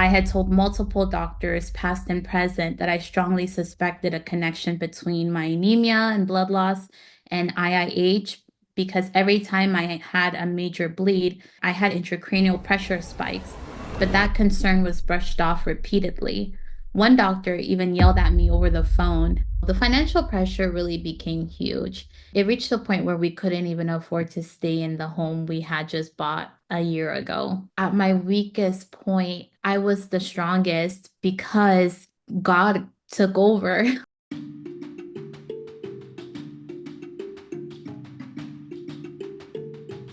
I had told multiple doctors, past and present, that I strongly suspected a connection between my anemia and blood loss and IIH because every time I had a major bleed, I had intracranial pressure spikes, but that concern was brushed off repeatedly. One doctor even yelled at me over the phone. The financial pressure really became huge. It reached a point where we couldn't even afford to stay in the home we had just bought a year ago. At my weakest point, I was the strongest because God took over.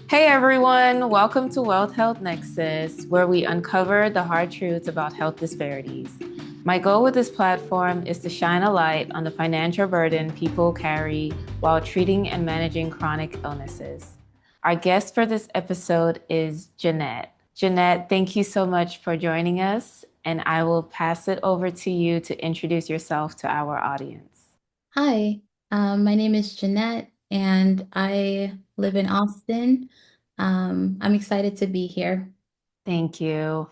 Hey everyone, welcome to World Health Nexus, where we uncover the hard truths about health disparities. My goal with this platform is to shine a light on the financial burden people carry while treating and managing chronic illnesses. Our guest for this episode is Jeanette. Jeanette, thank you so much for joining us, and I will pass it over to you to introduce yourself to our audience. Hi, my name is Jeanette and I live in Austin. I'm excited to be here. Thank you.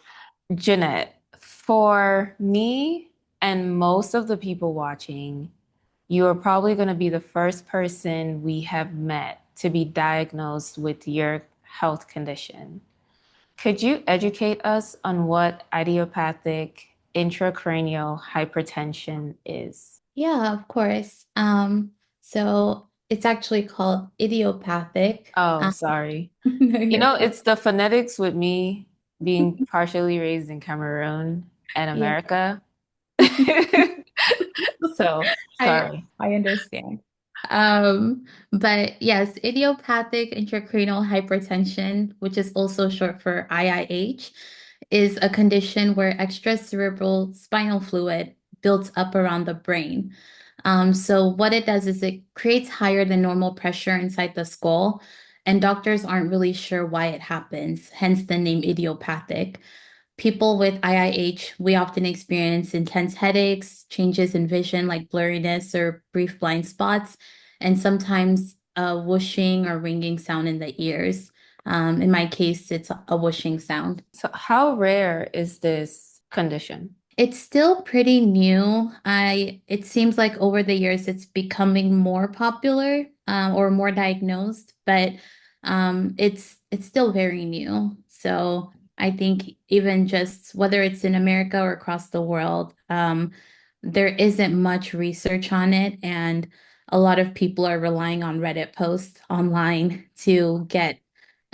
Jeanette, for me and most of the people watching, you are probably going to be the first person we have met to be diagnosed with your health condition. Could you educate us on what idiopathic intracranial hypertension is? Yeah, of course. So it's actually called idiopathic. Oh, sorry. No, You you're know, fine. it's the phonetics with me being partially raised in Cameroon and Yeah. America. So, I sorry. I understand. But yes, idiopathic intracranial hypertension, which is also short for IIH, is a condition where extracerebral spinal fluid builds up around the brain. So what it does is it creates higher than normal pressure inside the skull, and doctors aren't really sure why it happens, hence the name idiopathic. People with IIH, we often experience intense headaches, changes in vision like blurriness or brief blind spots, and sometimes a whooshing or ringing sound in the ears. In my case, it's a whooshing sound. So, how rare is this condition? It's still pretty new. It seems like over the years it's becoming more popular, or more diagnosed, but it's still very new. So I think even just whether it's in America or across the world, there isn't much research on it, and a lot of people are relying on Reddit posts online to get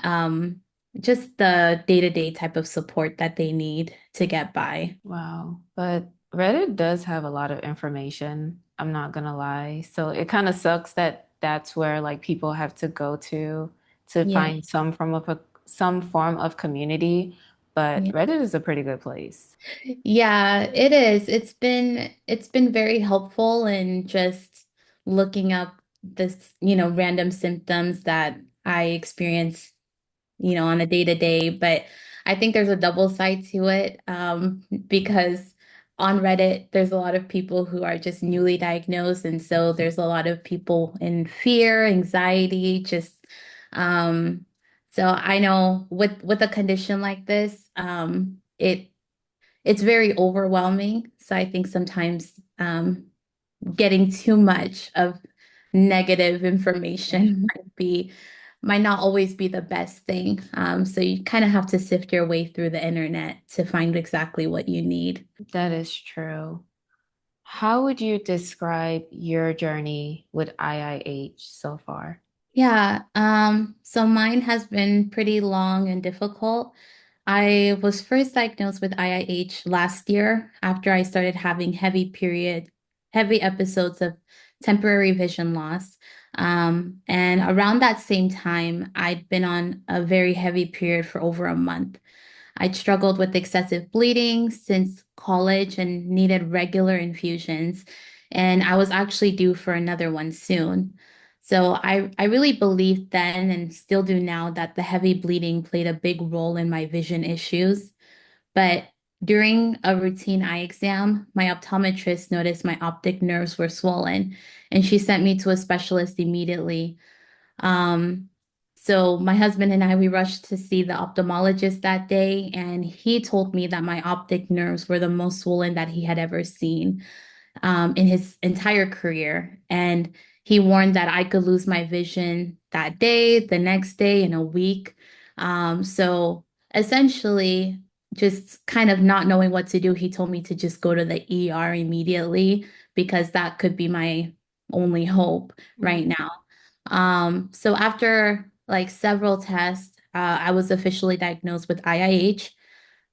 um, just the day-to-day type of support that they need to get by. Wow. But Reddit does have a lot of information. I'm not gonna lie. So it kind of sucks that that's where like people have to go to Yeah. find some form of community. But Yeah. Reddit is a pretty good place. Yeah, it is. It's been very helpful in just looking up this, random symptoms that I experience, on a day to day. But I think there's a double side to it, because on Reddit, there's a lot of people who are just newly diagnosed. And so there's a lot of people in fear, anxiety, just, so I know with a condition like this, it's very overwhelming. So I think sometimes getting too much of negative information might not always be the best thing. So you kind of have to sift your way through the internet to find exactly what you need. That is true. How would you describe your journey with IIH so far? Yeah, so mine has been pretty long and difficult. I was first diagnosed with IIH last year after I started having heavy episodes of temporary vision loss. And around that same time, I'd been on a very heavy period for over a month. I'd struggled with excessive bleeding since college and needed regular infusions, and I was actually due for another one soon. So I really believed then and still do now that the heavy bleeding played a big role in my vision issues. But during a routine eye exam, my optometrist noticed my optic nerves were swollen, and she sent me to a specialist immediately. Um, So my husband and I, we rushed to see the ophthalmologist that day, and he told me that my optic nerves were the most swollen that he had ever seen in his entire career. And he warned that I could lose my vision that day, the next day, in a week. So essentially, just kind of not knowing what to do, he told me to just go to the ER immediately because that could be my only hope right Mhm. now. So after like several tests, I was officially diagnosed with IIH.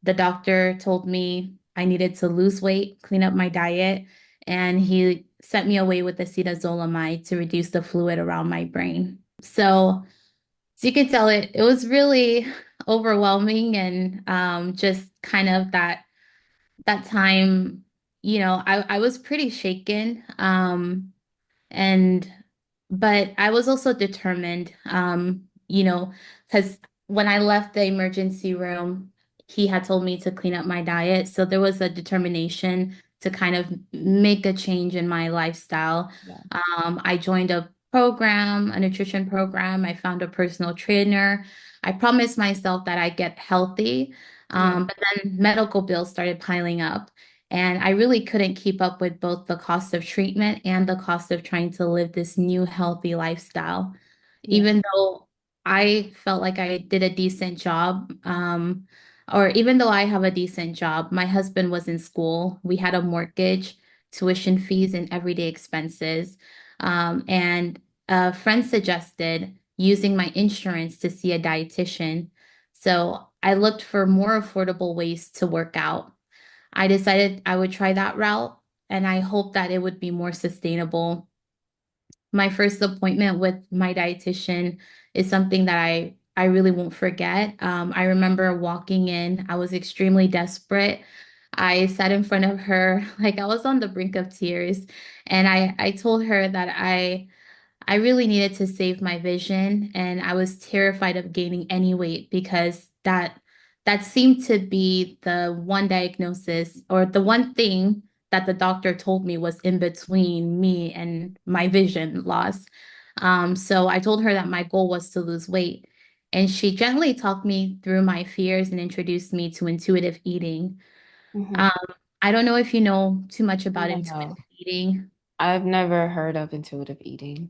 The doctor told me I needed to lose weight, clean up my diet, and he sent me away with acetazolamide to reduce the fluid around my brain. So you can tell it was really overwhelming and just kind of that time, I was pretty shaken. And but I was also determined, because when I left the emergency room, he had told me to clean up my diet. So there was a determination to kind of make a change in my lifestyle. Yeah. I joined a program, a nutrition program. I found a personal trainer. I promised myself that I'd get healthy. Yeah. But then medical bills started piling up. And I really couldn't keep up with both the cost of treatment and the cost of trying to live this new healthy lifestyle. Yeah. Even though I felt like I did a decent job, or even though I have a decent job, my husband was in school. We had a mortgage, tuition fees, and everyday expenses. And a friend suggested using my insurance to see a dietitian. So I looked for more affordable ways to work out. I decided I would try that route, and I hope that it would be more sustainable. My first appointment with my dietitian is something that I really won't forget. I remember walking in, I was extremely desperate. I sat in front of her like I was on the brink of tears, and I told her that I really needed to save my vision, and I was terrified of gaining any weight because that seemed to be the one diagnosis or the one thing that the doctor told me was in between me and my vision loss. So I told her that my goal was to lose weight, and she gently talked me through my fears and introduced me to intuitive eating. Hmm. Um, I don't know if you know too much about intuitive No, eating. I've never heard of intuitive eating.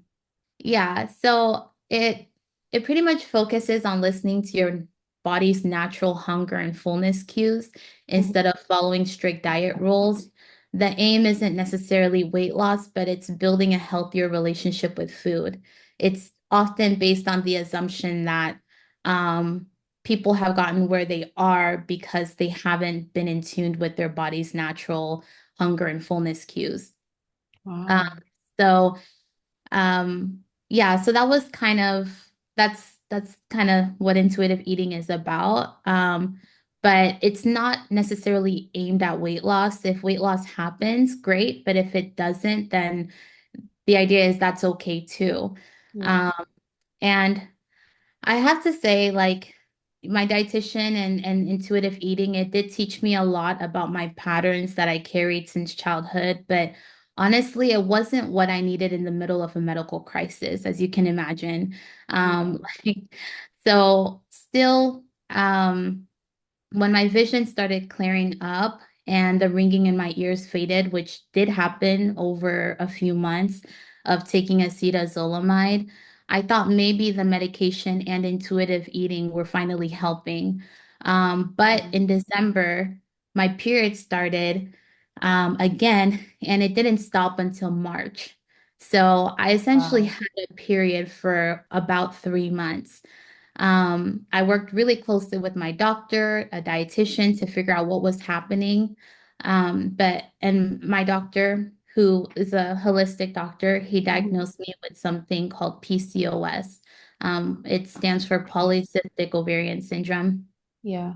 Yeah, so it pretty much focuses on listening to your body's natural hunger and fullness cues Mhm. instead of following strict diet rules. The aim isn't necessarily weight loss, but it's building a healthier relationship with food. It's often based on the assumption that um, people have gotten where they are because they haven't been in tune with their body's natural hunger and fullness cues. Um, Wow. so yeah, so that's kind of what intuitive eating is about. But it's not necessarily aimed at weight loss. If weight loss happens, great, but if it doesn't, then the idea is that's okay too. Yeah. Um, and I have to say, like, my dietitian and intuitive eating, it did teach me a lot about my patterns that I carried since childhood. But honestly, it wasn't what I needed in the middle of a medical crisis, as you can imagine. Yeah. Like, so still, when my vision started clearing up and the ringing in my ears faded, which did happen over a few months of taking acetazolamide, I thought maybe the medication and intuitive eating were finally helping. But Yeah. in December, my period started again, and it didn't stop until March. So I essentially Wow. had a period for about 3 months. I worked really closely with my doctor, a dietitian, to figure out what was happening. And my doctor, who is a holistic doctor, he Mhm. diagnosed me with something called PCOS. It stands for Okay. polycystic ovarian syndrome. Yeah.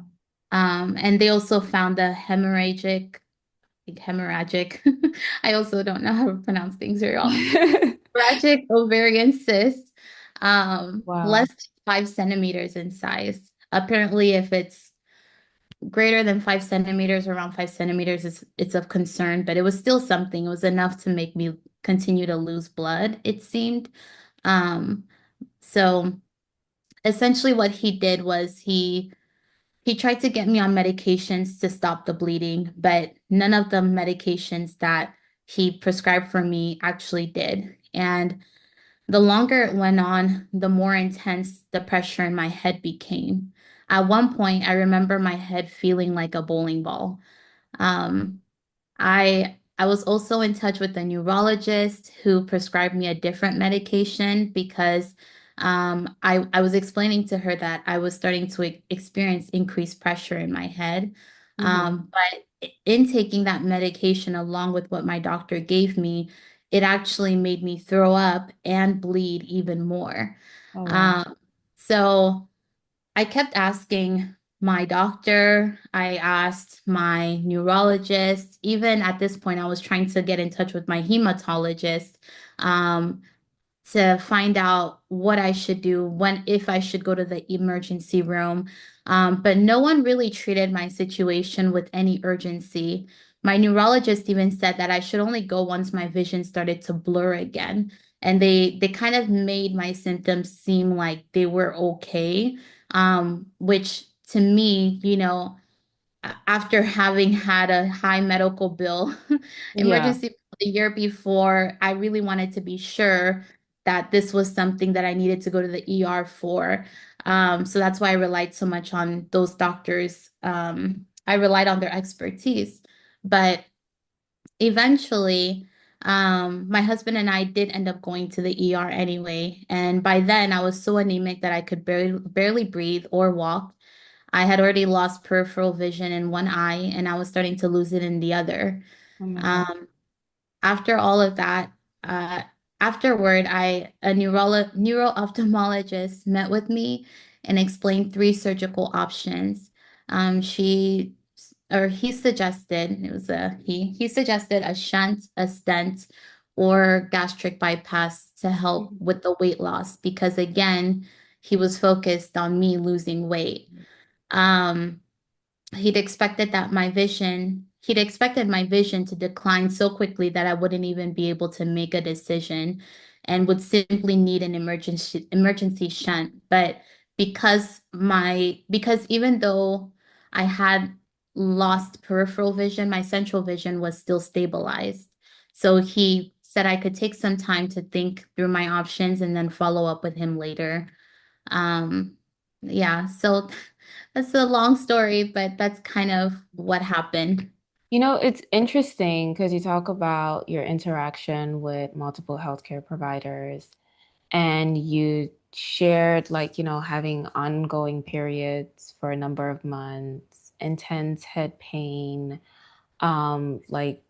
And they also found a hemorrhagic, I also don't know how to pronounce things very well. Hemorrhagic ovarian cyst, less Wow. than 5 centimeters in size. Apparently, if it's greater than 5 centimeters, around 5 centimeters, it's of concern, but it was still something. It was enough to make me continue to lose blood, it seemed. Um, so essentially what he did was he tried to get me on medications to stop the bleeding, but none of the medications that he prescribed for me actually did. And the longer it went on, the more intense the pressure in my head became. At one point, I remember my head feeling like a bowling ball. Um, I was also in touch with a neurologist who prescribed me a different medication because I was explaining to her that I was starting to experience increased pressure in my head. Hmm. But in taking that medication along with what my doctor gave me, it actually made me throw up and bleed even more. Oh, wow. Um, so I kept asking my doctor, I asked my neurologist, even at this point, I was trying to get in touch with my hematologist. Um, to find out what I should do when if I should go to the emergency room. But no one really treated my situation with any urgency. My neurologist even said that I should only go once my vision started to blur again. And they kind of made my symptoms seem like they were okay, which to me, after having had a high medical bill Yeah. emergency the year before, I really wanted to be sure that this was something that I needed to go to the ER for. So that's why I relied so much on those doctors. I relied on their expertise. But eventually, my husband and I did end up going to the ER anyway. And by then, I was so anemic that I could barely breathe or walk. I had already lost peripheral vision in one eye and I was starting to lose it in the other. Oh my God. Um, After all of that, uh, afterward, a neuro-ophthalmologist met with me and explained three surgical options. She or he suggested it was a he suggested a shunt, a stent, or gastric bypass to help with the weight loss because again, he was focused on me losing weight. Um, he'd expected my vision to decline so quickly that I wouldn't even be able to make a decision and would simply need an emergency shunt. But because even though I had lost peripheral vision, my central vision was still stabilized. So he said I could take some time to think through my options and then follow up with him later. Um, yeah, so that's a long story, but that's kind of what happened. It's interesting because you talk about your interaction with multiple healthcare providers and you shared like, having ongoing periods for a number of months, intense head pain, like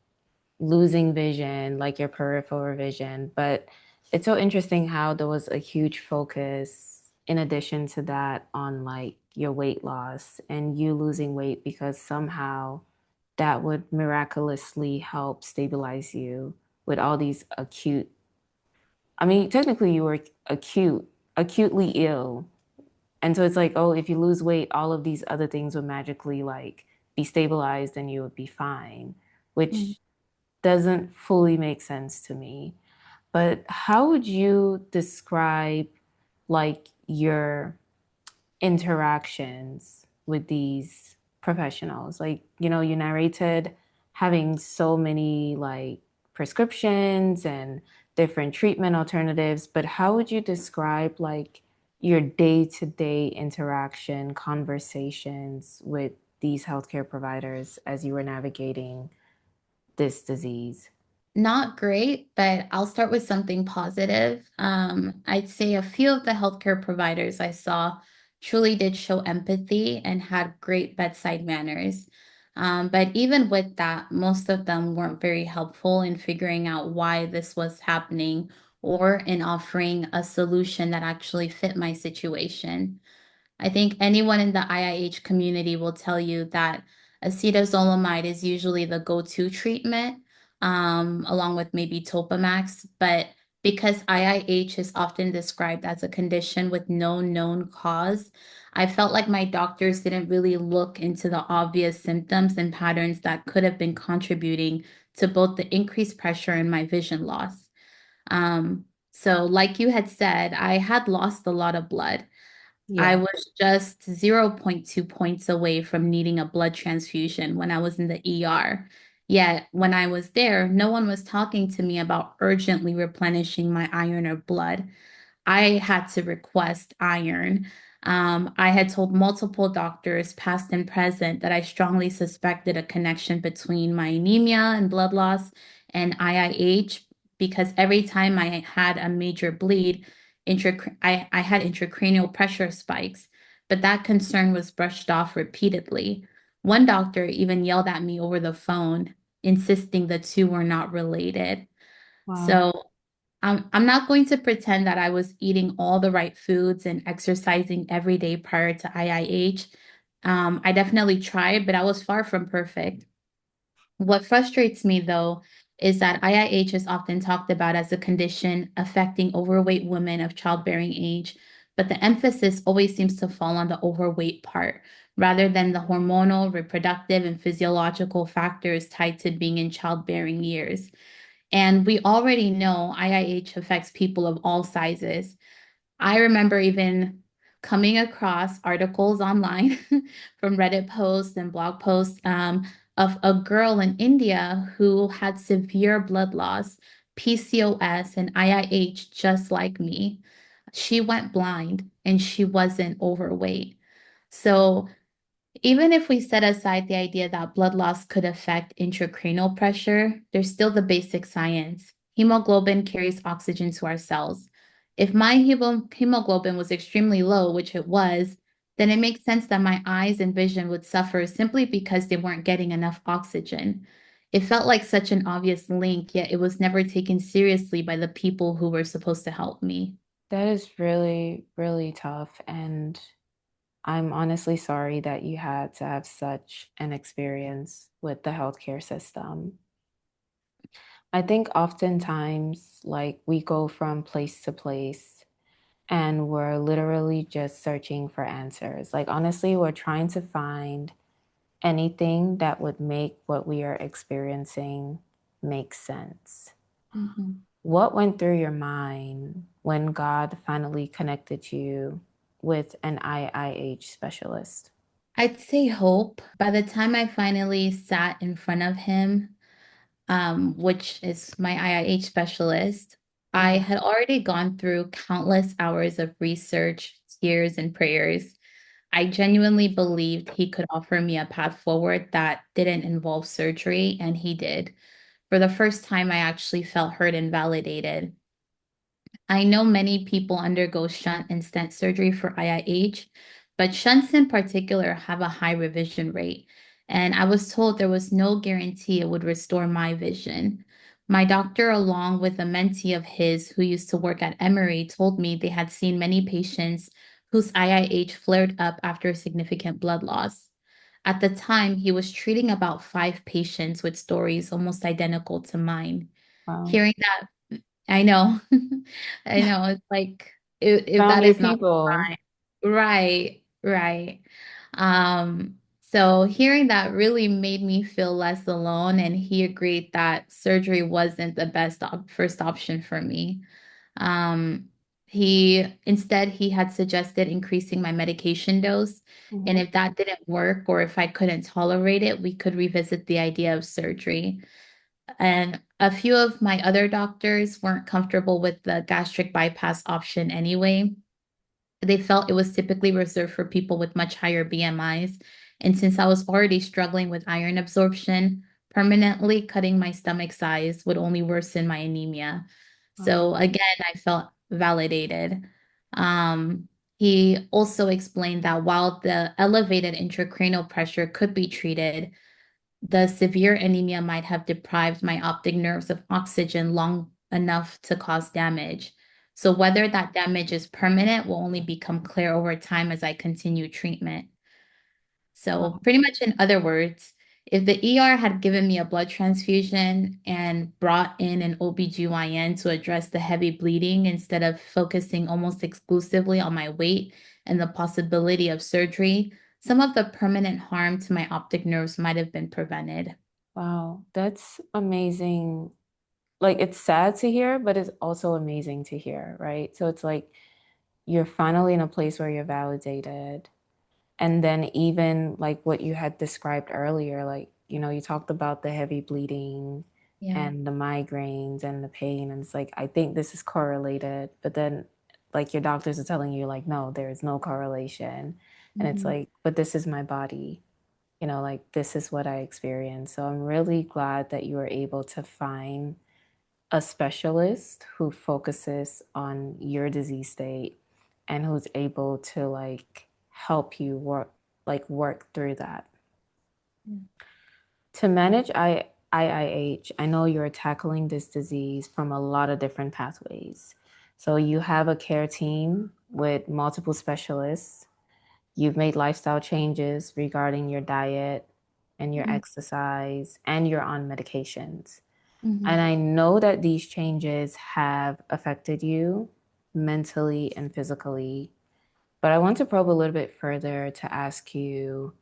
losing vision, like your peripheral vision. But it's so interesting how there was a huge focus in addition to that on like your weight loss and you losing weight because somehow that would miraculously help stabilize you with all these acute, I mean, technically you were acutely ill. And so it's like, oh, if you lose weight, all of these other things would magically like be stabilized and you would be fine, Mm. which doesn't fully make sense to me. But how would you describe like your interactions with these professionals? Like, you narrated having so many like prescriptions and different treatment alternatives, but how would you describe like your day-to-day interaction, conversations with these healthcare providers as you were navigating this disease? Not great, but I'll start with something positive. I'd say a few of the healthcare providers I saw truly did show empathy and had great bedside manners. But even with that, most of them weren't very helpful in figuring out why this was happening or in offering a solution that actually fit my situation. I think anyone in the IIH community will tell you that acetazolamide is usually the go-to treatment, along with maybe Topamax. But because IIH is often described as a condition with no known cause, I felt like my doctors didn't really look into the obvious symptoms and patterns that could have been contributing to both the increased pressure and my vision loss. So, like you had said, I had lost a lot of blood. I Yeah. was just zero point 0.2 points away from needing a blood transfusion when I was in the ER. Yet, when I was there, no one was talking to me about urgently replenishing my iron or blood. I had to request iron. I had told multiple doctors, past and present, that I strongly suspected a connection between my anemia and blood loss and IIH because every time I had a major bleed, I had intracranial pressure spikes, but that concern was brushed off repeatedly. One doctor even yelled at me over the phone, insisting the two were not related. Wow. So I'm not going to pretend that I was eating all the right foods and exercising every day prior to IIH. I definitely tried, but I was far from perfect. What frustrates me, though, is that IIH is often talked about as a condition affecting overweight women of childbearing age, but the emphasis always seems to fall on the overweight part rather than the hormonal, reproductive, and physiological factors tied to being in childbearing years. And we already know IIH affects people of all sizes. I remember even coming across articles online from Reddit posts and blog posts of a girl in India who had severe blood loss, PCOS, and IIH just like me. She went blind and she wasn't overweight. So even if we set aside the idea that blood loss could affect intracranial pressure, there's still the basic science. Hemoglobin carries oxygen to our cells. If my hemoglobin was extremely low, which it was, then it makes sense that my eyes and vision would suffer simply because they weren't getting enough oxygen. It felt like such an obvious link, yet it was never taken seriously by the people who were supposed to help me. That is really, really tough. And I'm honestly sorry that you had to have such an experience with the healthcare system. I think oftentimes, like, we go from place to place and we're literally just searching for answers. Like, honestly, we're trying to find anything that would make what we are experiencing make sense. Mhm. What went through your mind when God finally connected you with an IIH specialist? I'd say hope. By the time I finally sat in front of him, which is my IIH specialist, I Mhm. had already gone through countless hours of research, tears, and prayers. I genuinely believed he could offer me a path forward that didn't involve surgery, and he did. For the first time, I actually felt heard and validated. I know many people undergo shunt and stent surgery for IIH, but shunts in particular have a high revision rate. And I was told there was no guarantee it would restore my vision. My doctor, along with a mentee of his who used to work at Emory, told me they had seen many patients whose IIH flared up after significant blood loss. At the time, he was treating about 5 patients with stories almost identical to mine. Wow. Hearing that I know. I know. It's like if Found that your is not people. fine. Right, right. So hearing that really made me feel less alone, and he agreed that surgery wasn't the first option for me. Um, he had suggested increasing my medication dose, and Mhm. if that didn't work or if I couldn't tolerate it, we could revisit the idea of surgery. And a few of my other doctors weren't comfortable with the gastric bypass option anyway. They felt it was typically reserved for people with much higher BMIs. And since I was already struggling with iron absorption, permanently cutting my stomach size would only worsen my anemia. Wow. So again, I felt validated. Um, he also explained that while the elevated intracranial pressure could be treated, the severe anemia might have deprived my optic nerves of oxygen long enough to cause damage. So whether that damage is permanent will only become clear over time as I continue treatment. So Wow. pretty much in other words, if the ER had given me a blood transfusion and brought in an OBGYN to address the heavy bleeding instead of focusing almost exclusively on my weight and the possibility of surgery, some of the permanent harm to my optic nerves might have been prevented. Wow. That's amazing. Like, it's sad to hear, but it's also amazing to hear, right? So it's like you're finally in a place where you're validated. And then even like what you had described earlier, like, you talked about the heavy bleeding Yeah. and the migraines and the pain. And it's like, I think this is correlated, but then like your doctors are telling you like, no, there is no correlation. And it's Mhm. like, but this is my body, like this is what I experience. So I'm really glad that you were able to find a specialist who focuses on your disease state and who's able to like help you work through that. Yeah. To manage IIH, I know you're tackling this disease from a lot of different pathways. So you have a care team with multiple specialists. You've made lifestyle changes regarding your diet and your Mhm. exercise, and you're on medications. And Mhm. I know that these changes have affected you mentally and physically, but I want to probe a little bit further to ask you,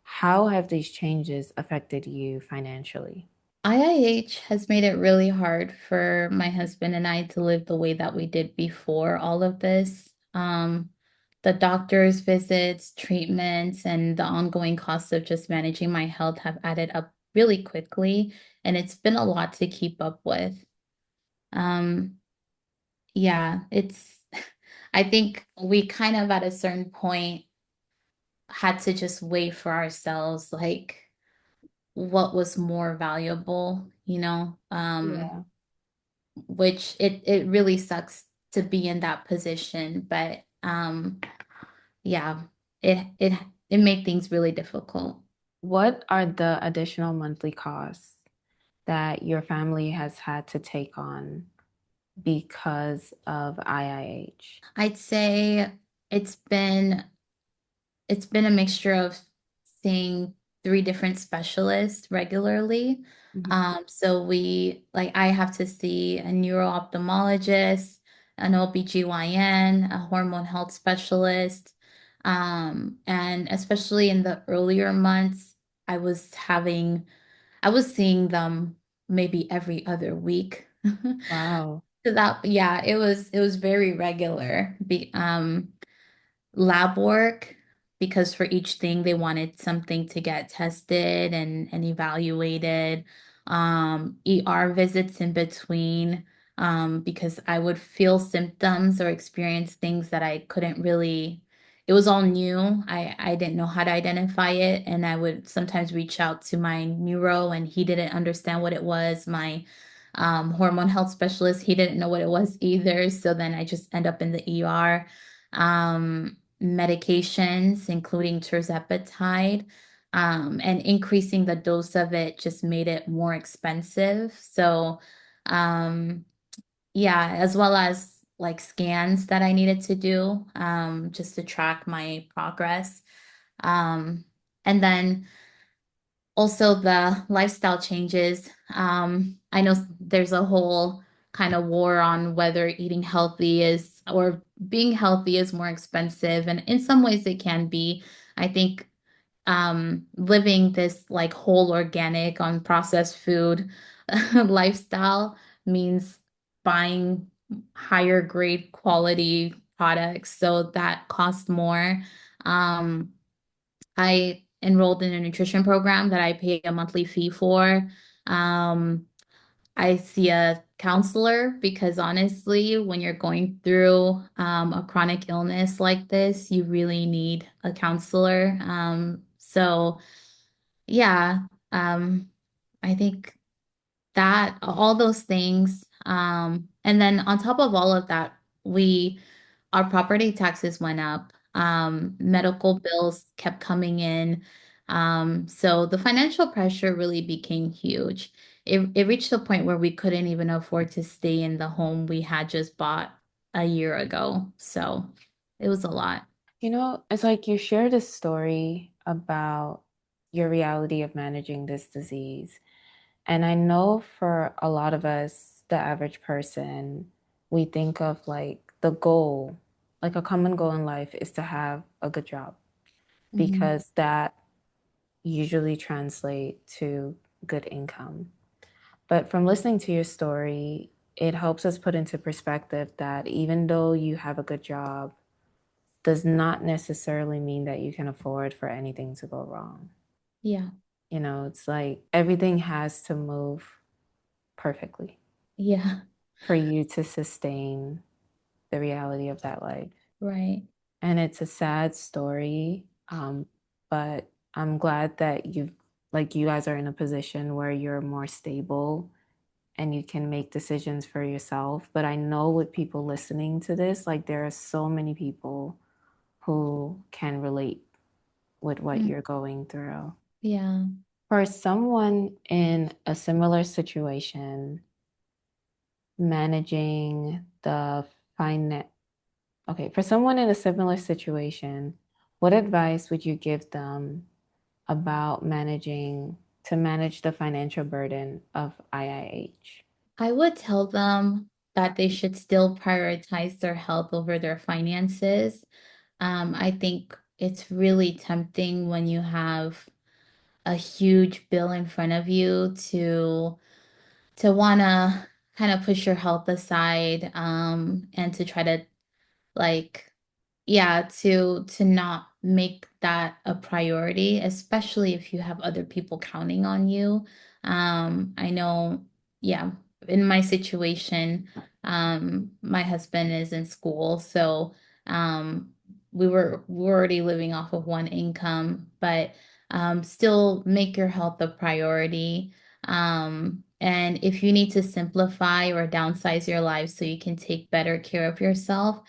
how have these changes affected you financially? IIH has made it really hard for my husband and I to live the way that we did before all of this. The doctor's visits, treatments, and the ongoing costs of just managing my health have added up really quickly, and it's been a lot to keep up with. Um, yeah, I think we kind of at a certain point had to just weigh for ourselves, like what was more valuable, Yeah. which it really sucks to be in that position, but yeah, it it made things really difficult. What are the additional monthly costs that your family has had to take on because of IIH? I'd say it's been it's been a mixture of seeing three different specialists regularly. Mhm. So I have to see a neuro-ophthalmologist, an OBGYN, a hormone health specialist. And especially in the earlier months, I was I was seeing them maybe every other week. Wow. So that, yeah, it was very regular. Lab work because for each thing they wanted something to get tested and evaluated. ER visits in between because I would feel symptoms or experience things that I couldn't really. It was all new. I didn't know how to identify it, and I would sometimes reach out to my neuro, and he didn't understand what it was. My hormone health specialist, he didn't know what it was either. So then I just end up in the ER. Medications, including tirzepatide, and increasing the dose of it just made it more expensive. So, um, yeah, as well as like scans that I needed to do, just to track my progress. Um, and then also the lifestyle changes. I know there's a whole kind of war on whether eating healthy is or being healthy is more expensive, and in some ways it can be. I think living this like whole organic on processed food lifestyle means buying higher grade quality products, so that costs more. Um, I enrolled in a nutrition program that I pay a monthly fee for. Um, I see a counselor because honestly, when you're going through a chronic illness like this, you really need a counselor. So yeah, I think that all those things. And then on top of all of that, our property taxes went up. Medical bills kept coming in. So the financial pressure really became huge. It reached a point where we couldn't even afford to stay in the home we had just bought a year ago. So it was a lot. It's like you shared a story about your reality of managing this disease. And I know for a lot of us, the average person, we think of like the goal, like a common goal in life is to have a good job Mhm. because that usually translate to good income. But from listening to your story, it helps us put into perspective that even though you have a good job, does not necessarily mean that you can afford for anything to go wrong. Yeah. You know, it's like everything has to move perfectly Yeah. for you to sustain the reality of that life. Right. And it's a sad story, but I'm glad that you guys are in a position where you're more stable and you can make decisions for yourself. But I know with people listening to this, like there are so many people who can relate with what Mm. you're going through. Yeah. For someone in a similar situation, managing the finance, okay, for someone in a similar situation, what advice would you give them about manage the financial burden of IIH? I would tell them that they should still prioritize their health over their finances. I think it's really tempting when you have a huge bill in front of you to wanna kind of push your health aside, and to try to like yeah, to not make that a priority, especially if you have other people counting on you. I know, yeah, in my situation, my husband is in school, so um we're already living off of one income, but still make your health a priority. And if you need to simplify or downsize your life so you can take better care of yourself,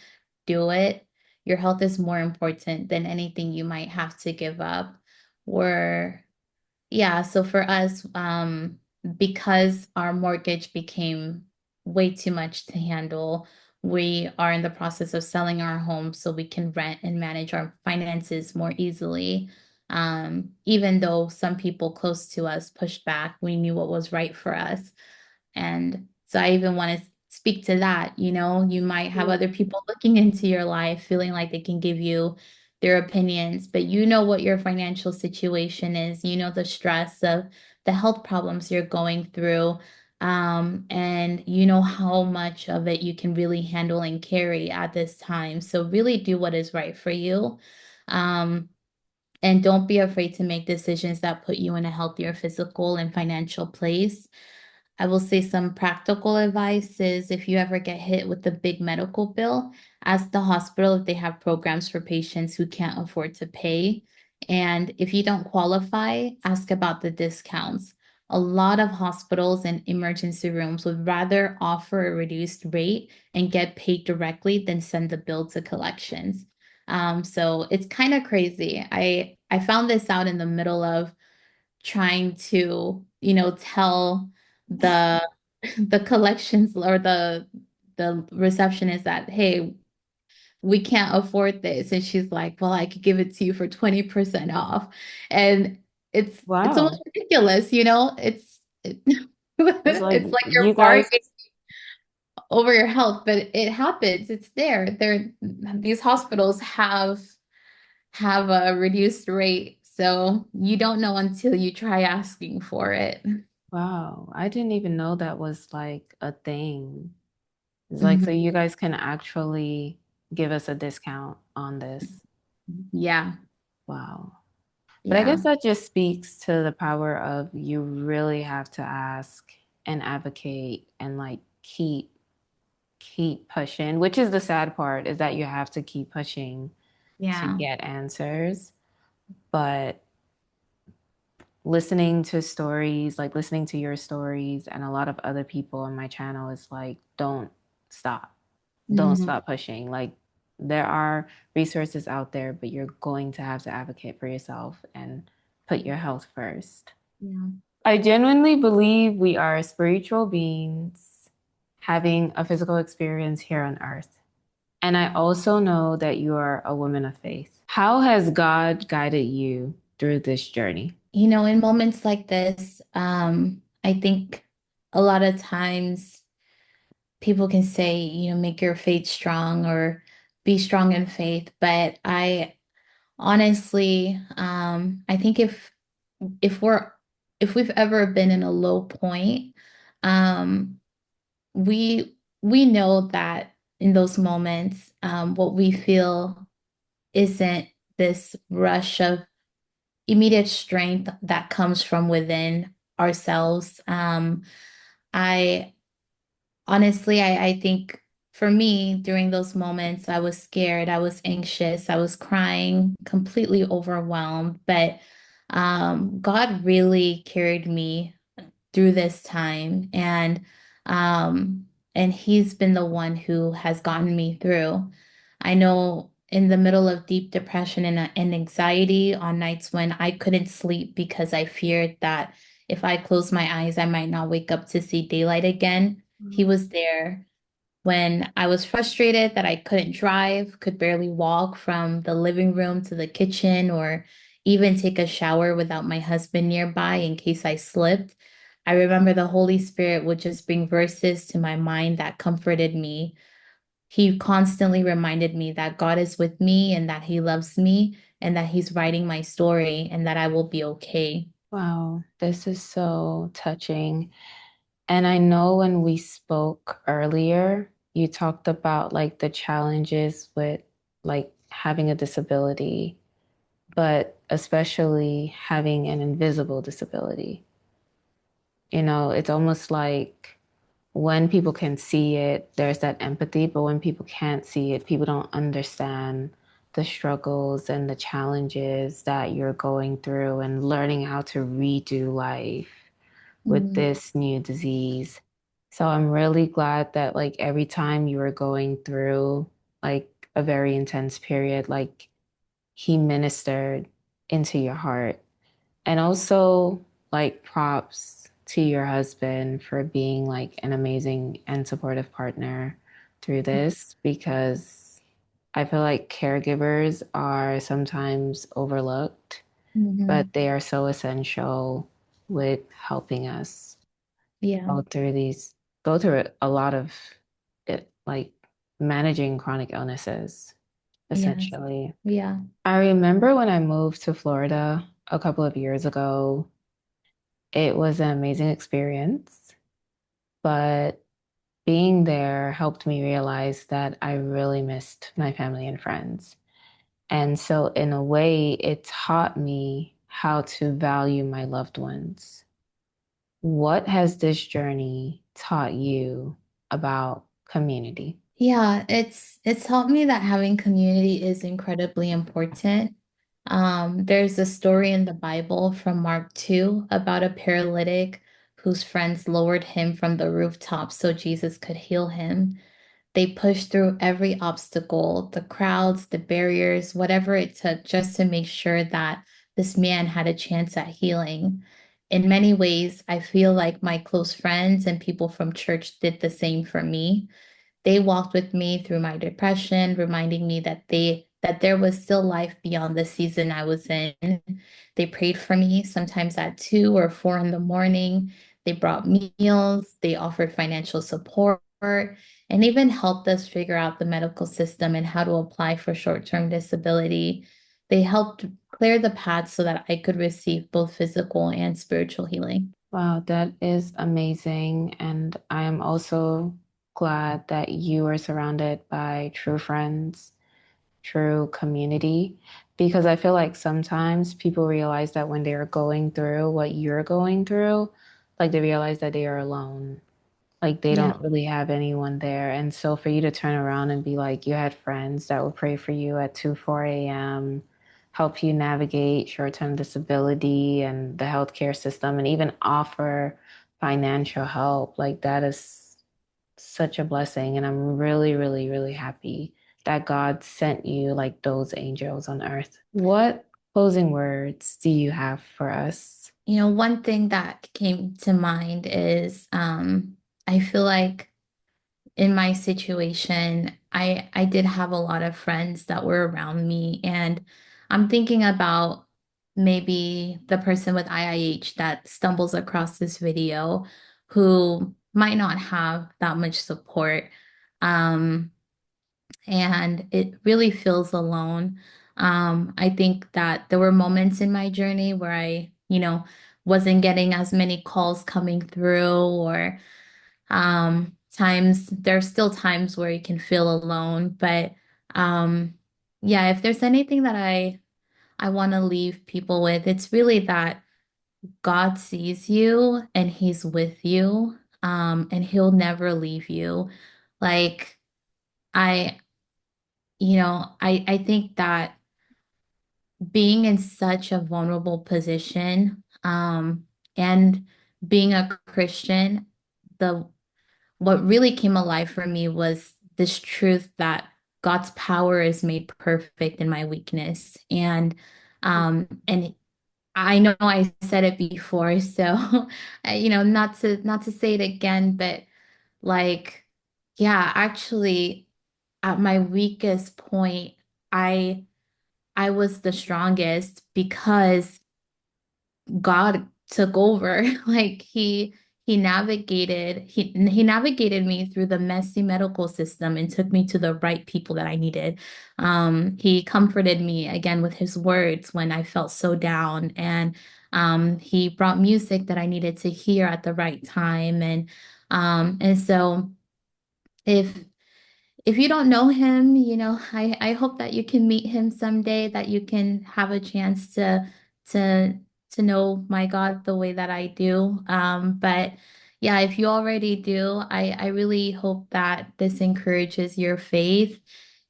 do it. Your health is more important than anything you might have to give up. Or yeah, so for us, because our mortgage became way too much to handle, we are in the process of selling our home so we can rent and manage our finances more easily. Even though some people close to us pushed back, we knew what was right for us. And so I even want to speak to that. You might have other people looking into your life, feeling like they can give you their opinions, but you know what your financial situation is. You know the stress of the health problems you're going through. And you know how much of it you can really handle and carry at this time. So really do what is right for you. Um, and don't be afraid to make decisions that put you in a healthier physical and financial place. I will say some practical advice is if you ever get hit with a big medical bill, ask the hospital if they have programs for patients who can't afford to pay. And if you don't qualify, ask about the discounts. A lot of hospitals and emergency rooms would rather offer a reduced rate and get paid directly than send the bill to collections. So it's kind of crazy. I found this out in the middle of trying to, tell the the collections or the receptionist that, hey, we can't afford this. And she's like, well, I could give it to you for 20% off. And it's Wow. almost ridiculous, It's like it's like you you're guys, bargaining over your health, but it happens. It's there. These hospitals have a reduced rate. So you don't know until you try asking for it. wow, I didn't even know that was like a thing. It's like, so Mhm. you guys can actually give us a discount on this. Yeah, Wow. But I yeah. guess that just speaks to the power of you really have to ask and advocate and like keep pushing, which is the sad part is that you have to keep pushing to Yeah. get answers. But listening to stories, like listening to your stories and a lot of other people on my channel is like, stop. Don't Mhm. stop pushing. Like there are resources out there, but you're going to have to advocate for yourself and put your health first. Yeah. I genuinely believe we are spiritual beings having a physical experience here on earth. And I also know that you are a woman of faith. How has God guided you through this journey? In moments like this, I think a lot of times people can say, make your faith strong or be strong in faith. But I honestly, I think if we're if we've ever been in a low point, um, we know that in those moments, what we feel isn't this rush of immediate strength that comes from within ourselves. I honestly, I think for me, during those moments, I was scared, I was anxious, I was crying, completely overwhelmed. But God really carried me through this time, and He's been the one who has gotten me through. I know in the middle of deep depression and anxiety on nights when I couldn't sleep because I feared that if I closed my eyes, I might not wake up to see daylight again. He was there when I was frustrated that I couldn't drive, could barely walk from the living room to the kitchen, or even take a shower without my husband nearby in case I slipped. I remember the Holy Spirit would just bring verses to my mind that comforted me. He constantly reminded me that God is with me and that He loves me and that He's writing my story and that I will be okay. Wow, this is so touching. And I know when we spoke earlier, you talked about like the challenges with like having a disability, but especially having an invisible disability. It's almost like when people can see it, there's that empathy, but when people can't see it, people don't understand the struggles and the challenges that you're going through and learning how to redo life with Mm, this new disease. So I'm really glad that like every time you were going through like a very intense period, like he ministered into your heart. And also like props to your husband for being like an amazing and supportive partner through this because I feel like caregivers are sometimes overlooked, mhm. but they are so essential with helping us Yeah. go through a lot of it, like managing chronic illnesses, Yes. essentially. Yeah. I remember when I moved to Florida a couple of years ago, it was an amazing experience, but being there helped me realize that I really missed my family and friends. And so, in a way, it taught me how to value my loved ones. What has this journey taught you about community? Yeah, it's helped me that having community is incredibly important. There's a story in the Bible from Mark 2 about a paralytic whose friends lowered him from the rooftop so Jesus could heal him. They pushed through every obstacle, the crowds, the barriers, whatever it took, just to make sure that this man had a chance at healing. In many ways, I feel like my close friends and people from church did the same for me. They walked with me through my depression, reminding me that there was still life beyond the season I was in. They prayed for me, sometimes at 2 or 4 in the morning. They brought meals, they offered financial support, and even helped us figure out the medical system and how to apply for short-term disability. They helped clear the path so that I could receive both physical and spiritual healing. Wow, that is amazing. And I am also glad that you are surrounded by true friends, true community, because I feel like sometimes people realize that when they are going through what you're going through, like they realize that they are alone. Like they Yeah. don't really have anyone there. And so for you to turn around and be like, you had friends that would pray for you at 2, 4 a.m., help you navigate short-term disability and the healthcare system, and even offer financial help, like that is such a blessing. And I'm really, really, really happy that God sent you like those angels on earth. What closing words do you have for us? One thing that came to mind is I feel like in my situation, I did have a lot of friends that were around me, and I'm thinking about maybe the person with IIH that stumbles across this video who might not have that much support. Um, and it really feels alone. I think that there were moments in my journey where I wasn't getting as many calls coming through, or there's still times where you can feel alone, but um, yeah, if there's anything that I want to leave people with, it's really that God sees you and he's with you, and he'll never leave you. Like I, I think that being in such a vulnerable position, and being a Christian, the what really came alive for me was this truth that God's power is made perfect in my weakness. And I know I said it before, so not to say it again, but like, yeah, actually, at my weakest point, I I was the strongest because God took over. Like he navigated me through the messy medical system and took me to the right people that I needed. He comforted me again with his words when I felt so down, and he brought music that I needed to hear at the right time. And so if if you don't know him, I hope that you can meet him someday, that you can have a chance to to know my God the way that I do. But yeah, if you already do, I really hope that this encourages your faith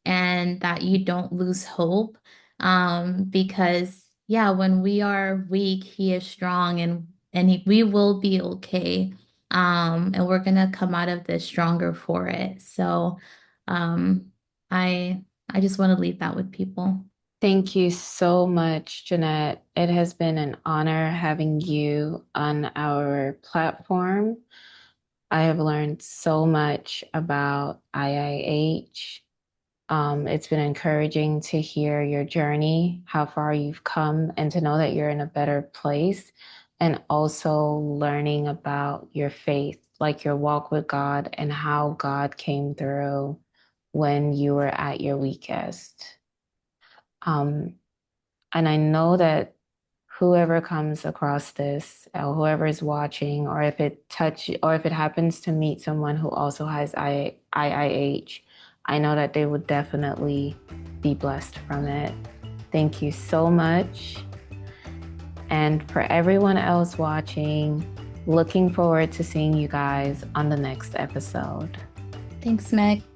and that you don't lose hope. Because yeah, when we are weak, he is strong, and we will be okay. And we're gonna come out of this stronger for it. So um, I just want to leave that with people. Thank you so much, Jeanette. It has been an honor having you on our platform. I have learned so much about IIH. It's been encouraging to hear your journey, how far you've come, and to know that you're in a better place, and also learning about your faith, like your walk with God and how God came through when you were at your weakest. Um, and I know that whoever comes across this, or whoever is watching, or if it happens to meet someone who also has IIH, I know that they would definitely be blessed from it. Thank you so much. And for everyone else watching, looking forward to seeing you guys on the next episode. Thanks, Meg.